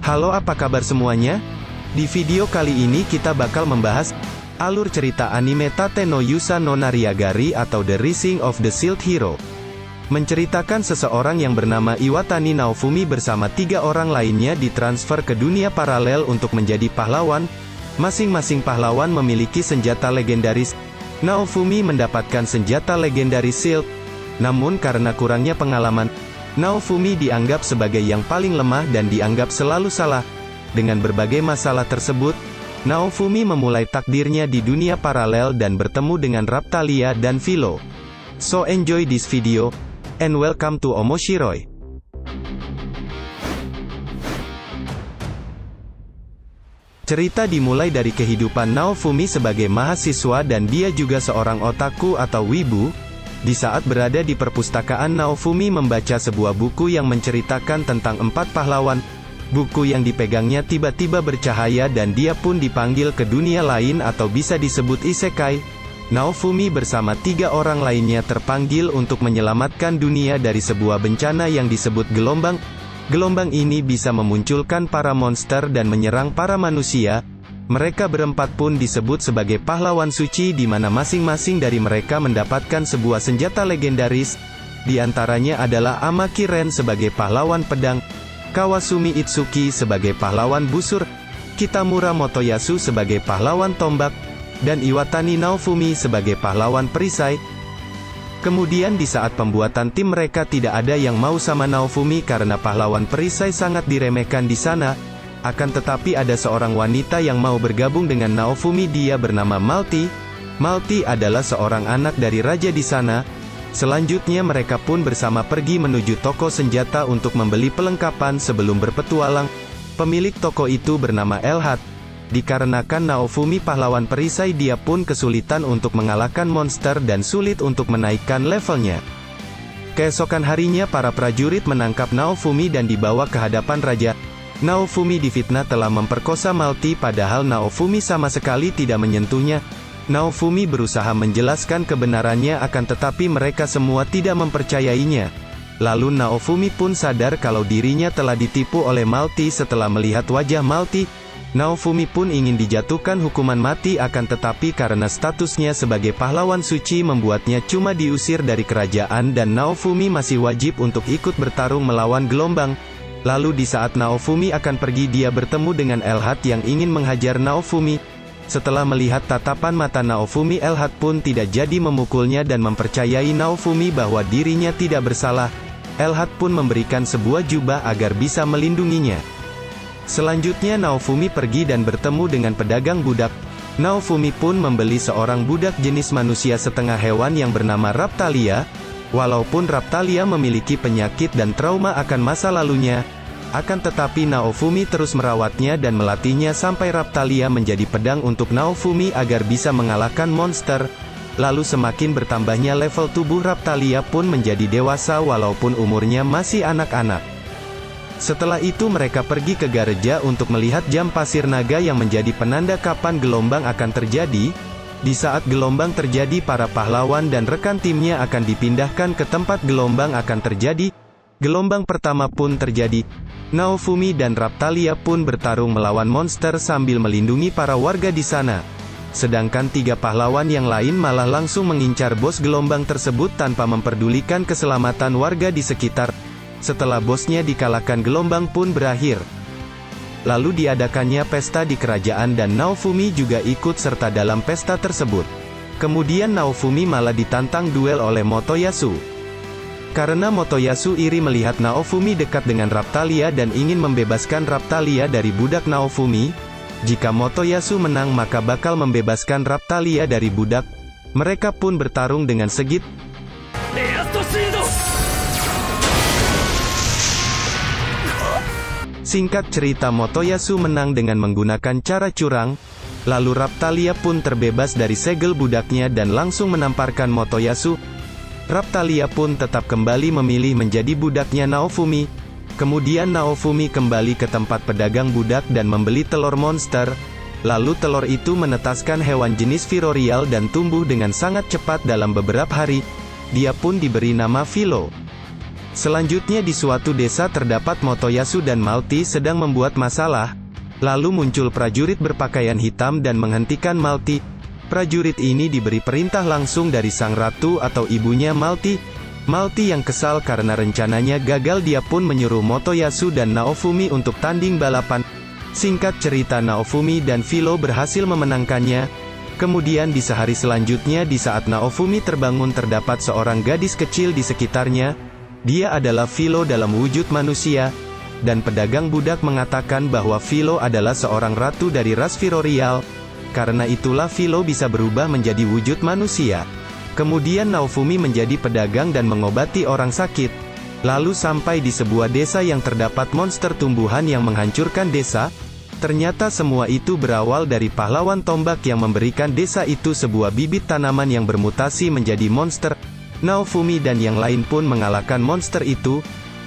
Halo, apa kabar semuanya? Di video kali ini kita bakal membahas alur cerita anime Tate no Yusa no Nariagari atau The Rising of the Shield Hero. Menceritakan seseorang yang bernama Iwatani Naofumi bersama 3 orang lainnya ditransfer ke dunia paralel untuk menjadi pahlawan. Masing-masing pahlawan memiliki senjata legendaris. Naofumi mendapatkan senjata legendaris Shield. Namun karena kurangnya pengalaman, Naofumi dianggap sebagai yang paling lemah dan dianggap selalu salah. Dengan berbagai masalah tersebut, Naofumi memulai takdirnya di dunia paralel dan bertemu dengan Raptalia dan Philo. So enjoy this video, and welcome to Omoshiroi. Cerita dimulai dari kehidupan Naofumi sebagai mahasiswa dan dia juga seorang otaku atau wibu. Di saat berada di perpustakaan, Naofumi membaca sebuah buku yang menceritakan tentang 4 pahlawan. Buku yang dipegangnya tiba-tiba bercahaya dan dia pun dipanggil ke dunia lain atau bisa disebut isekai. Naofumi bersama 3 orang lainnya terpanggil untuk menyelamatkan dunia dari sebuah bencana yang disebut gelombang. Gelombang ini bisa memunculkan para monster dan menyerang para manusia. Mereka berempat pun disebut sebagai pahlawan suci di mana masing-masing dari mereka mendapatkan sebuah senjata legendaris. Di antaranya adalah Amaki Ren sebagai pahlawan pedang, Kawasumi Itsuki sebagai pahlawan busur, Kitamura Motoyasu sebagai pahlawan tombak, dan Iwatani Naofumi sebagai pahlawan perisai. Kemudian di saat pembuatan tim mereka tidak ada yang mau sama Naofumi karena pahlawan perisai sangat diremehkan di sana. Akan tetapi ada seorang wanita yang mau bergabung dengan Naofumi, dia bernama Malti. Malti adalah seorang anak dari raja di sana. Selanjutnya mereka pun bersama pergi menuju toko senjata untuk membeli pelengkapan sebelum berpetualang. Pemilik toko itu bernama Elhat. Dikarenakan Naofumi pahlawan perisai, dia pun kesulitan untuk mengalahkan monster dan sulit untuk menaikkan levelnya. Keesokan harinya para prajurit menangkap Naofumi dan dibawa ke hadapan raja. Naofumi difitnah telah memperkosa Malti padahal Naofumi sama sekali tidak menyentuhnya. Naofumi berusaha menjelaskan kebenarannya akan tetapi mereka semua tidak mempercayainya. Lalu Naofumi pun sadar kalau dirinya telah ditipu oleh Malti. Setelah melihat wajah Malti, Naofumi pun ingin dijatuhkan hukuman mati akan tetapi karena statusnya sebagai pahlawan suci membuatnya cuma diusir dari kerajaan dan Naofumi masih wajib untuk ikut bertarung melawan gelombang. Lalu di saat Naofumi akan pergi, dia bertemu dengan Elhat yang ingin menghajar Naofumi. Setelah melihat tatapan mata Naofumi, Elhat pun tidak jadi memukulnya dan mempercayai Naofumi bahwa dirinya tidak bersalah. Elhat pun memberikan sebuah jubah agar bisa melindunginya. Selanjutnya Naofumi pergi dan bertemu dengan pedagang budak. Naofumi pun membeli seorang budak jenis manusia setengah hewan yang bernama Raptalia. Walaupun Raptalia memiliki penyakit dan trauma akan masa lalunya, akan tetapi Naofumi terus merawatnya dan melatihnya sampai Raptalia menjadi pedang untuk Naofumi agar bisa mengalahkan monster. Lalu semakin bertambahnya level tubuh Raptalia pun menjadi dewasa walaupun umurnya masih anak-anak. Setelah itu mereka pergi ke Gareja untuk melihat jam pasir naga yang menjadi penanda kapan gelombang akan terjadi. Di saat gelombang terjadi, para pahlawan dan rekan timnya akan dipindahkan ke tempat gelombang akan terjadi. Gelombang pertama pun terjadi. Naofumi dan Raptalia pun bertarung melawan monster sambil melindungi para warga di sana. Sedangkan 3 pahlawan yang lain malah langsung mengincar bos gelombang tersebut tanpa memperdulikan keselamatan warga di sekitar. Setelah bosnya dikalahkan, gelombang pun berakhir. Lalu diadakannya pesta di kerajaan dan Naofumi juga ikut serta dalam pesta tersebut. Kemudian Naofumi malah ditantang duel oleh Motoyasu. Karena Motoyasu iri melihat Naofumi dekat dengan Raptalia dan ingin membebaskan Raptalia dari budak Naofumi. Jika Motoyasu menang maka bakal membebaskan Raptalia dari budak. Mereka pun bertarung dengan segit. Singkat cerita, Motoyasu menang dengan menggunakan cara curang. Lalu Raptalia pun terbebas dari segel budaknya dan langsung menamparkan Motoyasu. Raptalia pun tetap kembali memilih menjadi budaknya Naofumi. Kemudian Naofumi kembali ke tempat pedagang budak dan membeli telur monster. Lalu telur itu menetaskan hewan jenis Virorial dan tumbuh dengan sangat cepat dalam beberapa hari. Dia pun diberi nama Philo. Selanjutnya di suatu desa terdapat Motoyasu dan Malti sedang membuat masalah. Lalu muncul prajurit berpakaian hitam dan menghentikan Malti. Prajurit ini diberi perintah langsung dari sang ratu atau ibunya Malti. Malti yang kesal karena rencananya gagal, dia pun menyuruh Motoyasu dan Naofumi untuk tanding balapan. Singkat cerita, Naofumi dan Philo berhasil memenangkannya. Kemudian di sehari selanjutnya, di saat Naofumi terbangun, terdapat seorang gadis kecil di sekitarnya. Dia adalah Philo dalam wujud manusia, dan pedagang budak mengatakan bahwa Philo adalah seorang ratu dari ras Firorial. Karena itulah Philo bisa berubah menjadi wujud manusia. Kemudian Naofumi menjadi pedagang dan mengobati orang sakit. Lalu sampai di sebuah desa yang terdapat monster tumbuhan yang menghancurkan desa. Ternyata semua itu berawal dari pahlawan tombak yang memberikan desa itu sebuah bibit tanaman yang bermutasi menjadi monster. Naofumi dan yang lain pun mengalahkan monster itu.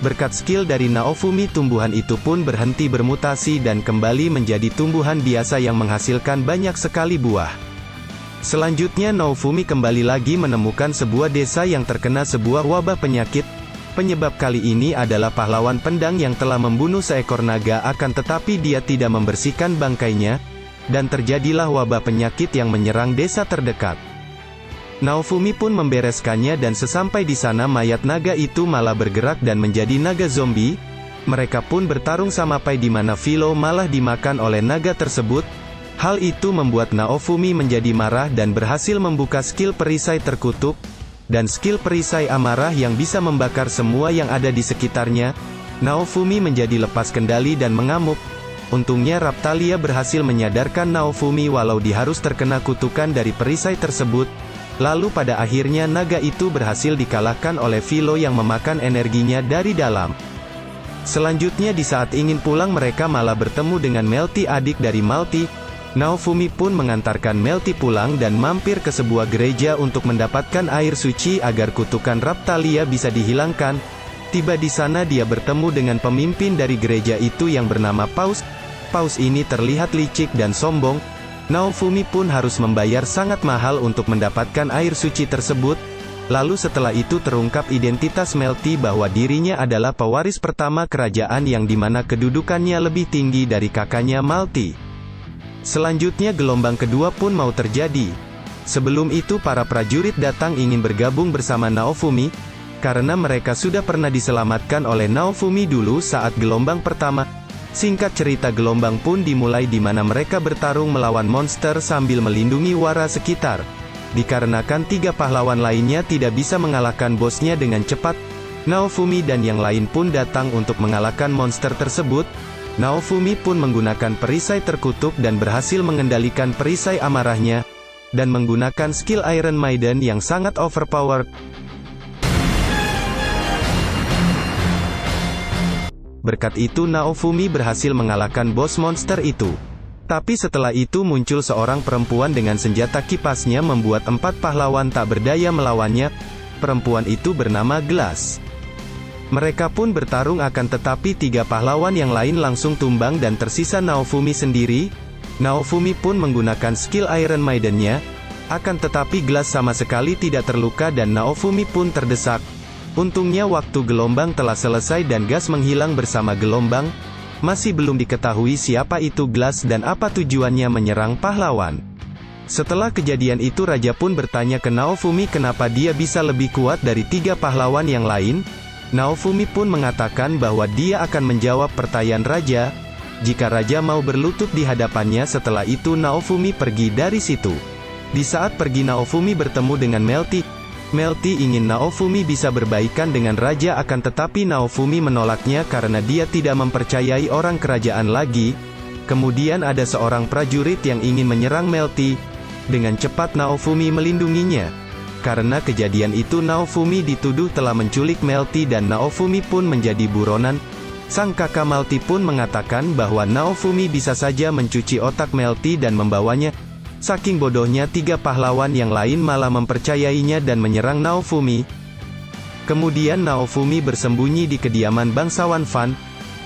Berkat skill dari Naofumi, tumbuhan itu pun berhenti bermutasi dan kembali menjadi tumbuhan biasa yang menghasilkan banyak sekali buah. Selanjutnya Naofumi kembali lagi menemukan sebuah desa yang terkena sebuah wabah penyakit. Penyebab kali ini adalah pahlawan pedang yang telah membunuh seekor naga, akan tetapi dia tidak membersihkan bangkainya, dan terjadilah wabah penyakit yang menyerang desa terdekat. Naofumi pun membereskannya dan sesampai di sana mayat naga itu malah bergerak dan menjadi naga zombie. Mereka pun bertarung sampai di mana Philo malah dimakan oleh naga tersebut. Hal itu membuat Naofumi menjadi marah dan berhasil membuka skill perisai terkutuk, dan skill perisai amarah yang bisa membakar semua yang ada di sekitarnya. Naofumi menjadi lepas kendali dan mengamuk. Untungnya Raptalia berhasil menyadarkan Naofumi walau dia harus terkena kutukan dari perisai tersebut. Lalu pada akhirnya naga itu berhasil dikalahkan oleh Philo yang memakan energinya dari dalam. Selanjutnya di saat ingin pulang, mereka malah bertemu dengan Melty, adik dari Malti. Naofumi pun mengantarkan Melty pulang dan mampir ke sebuah gereja untuk mendapatkan air suci agar kutukan Raptalia bisa dihilangkan. Tiba di sana dia bertemu dengan pemimpin dari gereja itu yang bernama Paus. Paus ini terlihat licik dan sombong. Naofumi pun harus membayar sangat mahal untuk mendapatkan air suci tersebut. Lalu setelah itu terungkap identitas Melty bahwa dirinya adalah pewaris pertama kerajaan yang dimana kedudukannya lebih tinggi dari kakaknya Malti. Selanjutnya gelombang kedua pun mau terjadi. Sebelum itu para prajurit datang ingin bergabung bersama Naofumi, karena mereka sudah pernah diselamatkan oleh Naofumi dulu saat gelombang pertama. Singkat cerita, gelombang pun dimulai di mana mereka bertarung melawan monster sambil melindungi wara sekitar. Dikarenakan 3 pahlawan lainnya tidak bisa mengalahkan bosnya dengan cepat, Naofumi dan yang lain pun datang untuk mengalahkan monster tersebut. Naofumi pun menggunakan perisai terkutuk dan berhasil mengendalikan perisai amarahnya, dan menggunakan skill Iron Maiden yang sangat overpowered. Berkat itu Naofumi berhasil mengalahkan bos monster itu. Tapi setelah itu muncul seorang perempuan dengan senjata kipasnya membuat 4 pahlawan tak berdaya melawannya. Perempuan itu bernama Glass. Mereka pun bertarung akan tetapi 3 pahlawan yang lain langsung tumbang dan tersisa Naofumi sendiri. Naofumi pun menggunakan skill Iron Maiden-nya. Akan tetapi Glass sama sekali tidak terluka dan Naofumi pun terdesak. Untungnya waktu gelombang telah selesai dan gas menghilang bersama gelombang. Masih belum diketahui siapa itu Glass dan apa tujuannya menyerang pahlawan. Setelah kejadian itu raja pun bertanya ke Naofumi kenapa dia bisa lebih kuat dari 3 pahlawan yang lain. Naofumi pun mengatakan bahwa dia akan menjawab pertanyaan raja, jika raja mau berlutut di hadapannya. Setelah itu Naofumi pergi dari situ. Di saat pergi Naofumi bertemu dengan Melty. Melty ingin Naofumi bisa berbaikan dengan raja, akan tetapi Naofumi menolaknya karena dia tidak mempercayai orang kerajaan lagi. Kemudian ada seorang prajurit yang ingin menyerang Melty. Dengan cepat Naofumi melindunginya. Karena kejadian itu Naofumi dituduh telah menculik Melty dan Naofumi pun menjadi buronan. Sang kakak Melty pun mengatakan bahwa Naofumi bisa saja mencuci otak Melty dan membawanya. Saking bodohnya 3 pahlawan yang lain malah mempercayainya dan menyerang Naofumi. Kemudian Naofumi bersembunyi di kediaman bangsawan Fan.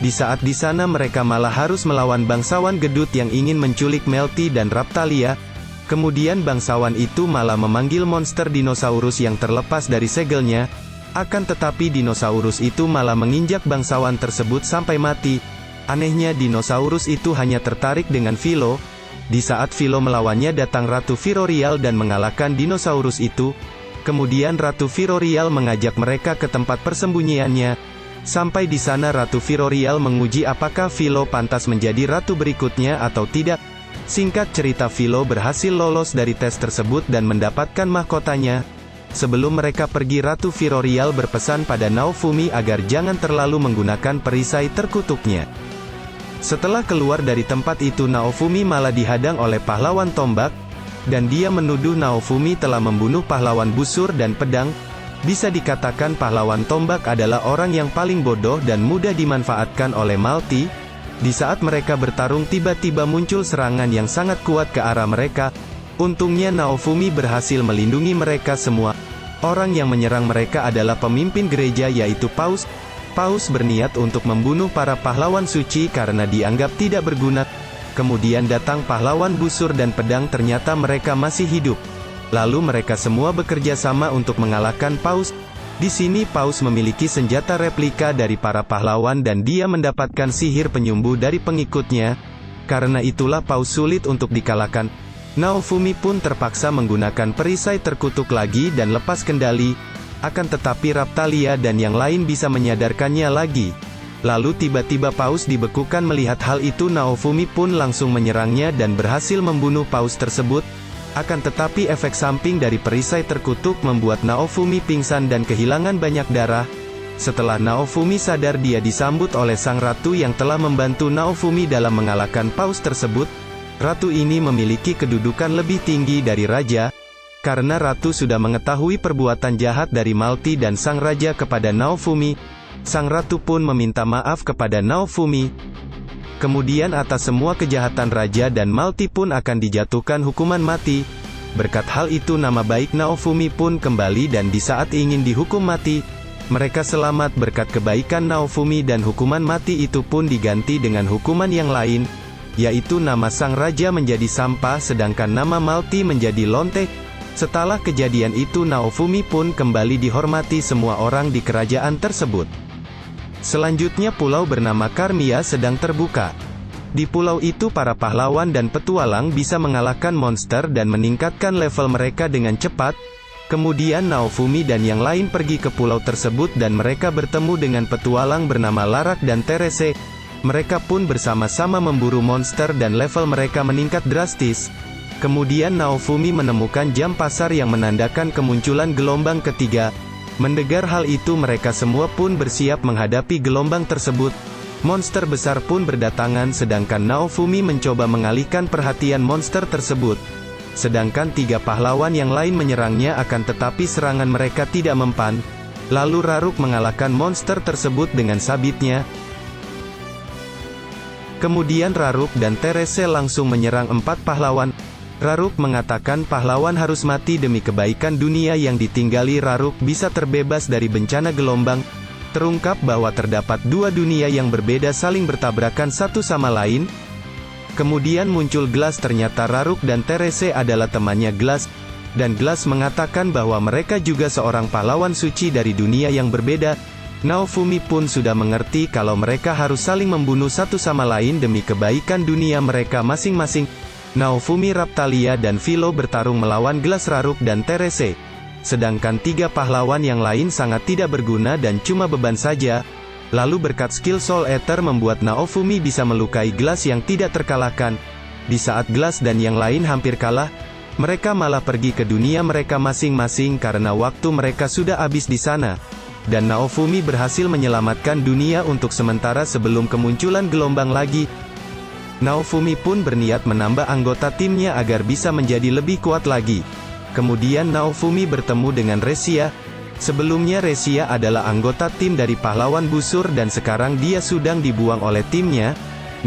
Di saat di sana mereka malah harus melawan bangsawan Gedut yang ingin menculik Melty dan Raptalia. Kemudian bangsawan itu malah memanggil monster dinosaurus yang terlepas dari segelnya. Akan tetapi dinosaurus itu malah menginjak bangsawan tersebut sampai mati. Anehnya dinosaurus itu hanya tertarik dengan Philo. Di saat Philo melawannya datang Ratu Virorial dan mengalahkan dinosaurus itu. Kemudian Ratu Virorial mengajak mereka ke tempat persembunyiannya. Sampai di sana Ratu Virorial menguji apakah Philo pantas menjadi ratu berikutnya atau tidak. Singkat cerita, Philo berhasil lolos dari tes tersebut dan mendapatkan mahkotanya. Sebelum mereka pergi, Ratu Virorial berpesan pada Naofumi agar jangan terlalu menggunakan perisai terkutuknya. Setelah keluar dari tempat itu, Naofumi malah dihadang oleh pahlawan tombak, dan dia menuduh Naofumi telah membunuh pahlawan busur dan pedang. Bisa dikatakan pahlawan tombak adalah orang yang paling bodoh dan mudah dimanfaatkan oleh Malti. Di saat mereka bertarung, tiba-tiba muncul serangan yang sangat kuat ke arah mereka. Untungnya Naofumi berhasil melindungi mereka semua. Orang yang menyerang mereka adalah pemimpin gereja, yaitu Paus. Paus berniat untuk membunuh para pahlawan suci karena dianggap tidak berguna. Kemudian datang pahlawan busur dan pedang, ternyata mereka masih hidup. Lalu mereka semua bekerja sama untuk mengalahkan Paus. Di sini Paus memiliki senjata replika dari para pahlawan dan dia mendapatkan sihir penyembuh dari pengikutnya. Karena itulah Paus sulit untuk dikalahkan. Naofumi pun terpaksa menggunakan perisai terkutuk lagi dan lepas kendali. Akan tetapi Raptalia dan yang lain bisa menyadarkannya lagi. Lalu tiba-tiba Paus dibekukan. Melihat hal itu, Naofumi pun langsung menyerangnya dan berhasil membunuh Paus tersebut. Akan tetapi efek samping dari perisai terkutuk membuat Naofumi pingsan dan kehilangan banyak darah. Setelah Naofumi sadar, dia disambut oleh sang ratu yang telah membantu Naofumi dalam mengalahkan Paus tersebut. Ratu ini memiliki kedudukan lebih tinggi dari raja. Karena ratu sudah mengetahui perbuatan jahat dari Malti dan sang raja kepada Naofumi, sang ratu pun meminta maaf kepada Naofumi. Kemudian atas semua kejahatan raja dan Malti pun akan dijatuhkan hukuman mati. Berkat hal itu nama baik Naofumi pun kembali dan di saat ingin dihukum mati, mereka selamat berkat kebaikan Naofumi dan hukuman mati itu pun diganti dengan hukuman yang lain, yaitu nama sang raja menjadi sampah sedangkan nama Malti menjadi lonte. Setelah kejadian itu Naofumi pun kembali dihormati semua orang di kerajaan tersebut. Selanjutnya pulau bernama Karmia sedang terbuka. Di pulau itu para pahlawan dan petualang bisa mengalahkan monster dan meningkatkan level mereka dengan cepat. Kemudian Naofumi dan yang lain pergi ke pulau tersebut dan mereka bertemu dengan petualang bernama Larak dan Terese. Mereka pun bersama-sama memburu monster dan level mereka meningkat drastis. Kemudian Naofumi menemukan jam pasar yang menandakan kemunculan gelombang ketiga. Mendengar hal itu mereka semua pun bersiap menghadapi gelombang tersebut. Monster besar pun berdatangan sedangkan Naofumi mencoba mengalihkan perhatian monster tersebut. Sedangkan tiga pahlawan yang lain menyerangnya akan tetapi serangan mereka tidak mempan. Lalu Raruk mengalahkan monster tersebut dengan sabitnya. Kemudian Raruk dan Terese langsung menyerang empat pahlawan. Raruk mengatakan pahlawan harus mati demi kebaikan dunia yang ditinggali. Raruk bisa terbebas dari bencana gelombang. Terungkap bahwa terdapat dua dunia yang berbeda saling bertabrakan satu sama lain. Kemudian muncul Glass. Ternyata Raruk dan Terese adalah temannya Glass. Dan Glass mengatakan bahwa mereka juga seorang pahlawan suci dari dunia yang berbeda. Naofumi pun sudah mengerti kalau mereka harus saling membunuh satu sama lain demi kebaikan dunia mereka masing-masing. Naofumi, Raptalia dan Philo bertarung melawan Glass, Raruk dan Terese. Sedangkan tiga pahlawan yang lain sangat tidak berguna dan cuma beban saja. Lalu berkat skill Soul Ether membuat Naofumi bisa melukai Glass yang tidak terkalahkan. Di saat Glass dan yang lain hampir kalah, mereka malah pergi ke dunia mereka masing-masing karena waktu mereka sudah habis di sana. Dan Naofumi berhasil menyelamatkan dunia untuk sementara sebelum kemunculan gelombang lagi. Naofumi pun berniat menambah anggota timnya agar bisa menjadi lebih kuat lagi. Kemudian Naofumi bertemu dengan Resia. Sebelumnya Resia adalah anggota tim dari pahlawan busur dan sekarang dia sedang dibuang oleh timnya.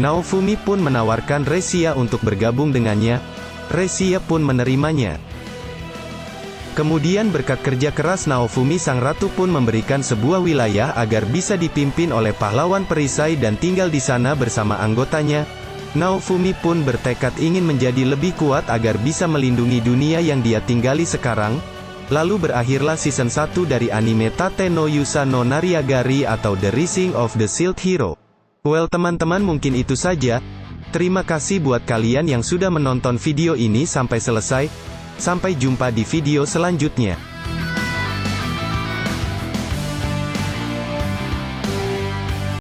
Naofumi pun menawarkan Resia untuk bergabung dengannya. Resia pun menerimanya. Kemudian berkat kerja keras Naofumi, sang ratu pun memberikan sebuah wilayah agar bisa dipimpin oleh pahlawan perisai dan tinggal di sana bersama anggotanya. Naofumi pun bertekad ingin menjadi lebih kuat agar bisa melindungi dunia yang dia tinggali sekarang. Lalu berakhirlah season 1 dari anime Tate no Yusa no Nariagari atau The Rising of the Shield Hero. Well teman-teman, mungkin itu saja. Terima kasih buat kalian yang sudah menonton video ini sampai selesai. Sampai jumpa di video selanjutnya.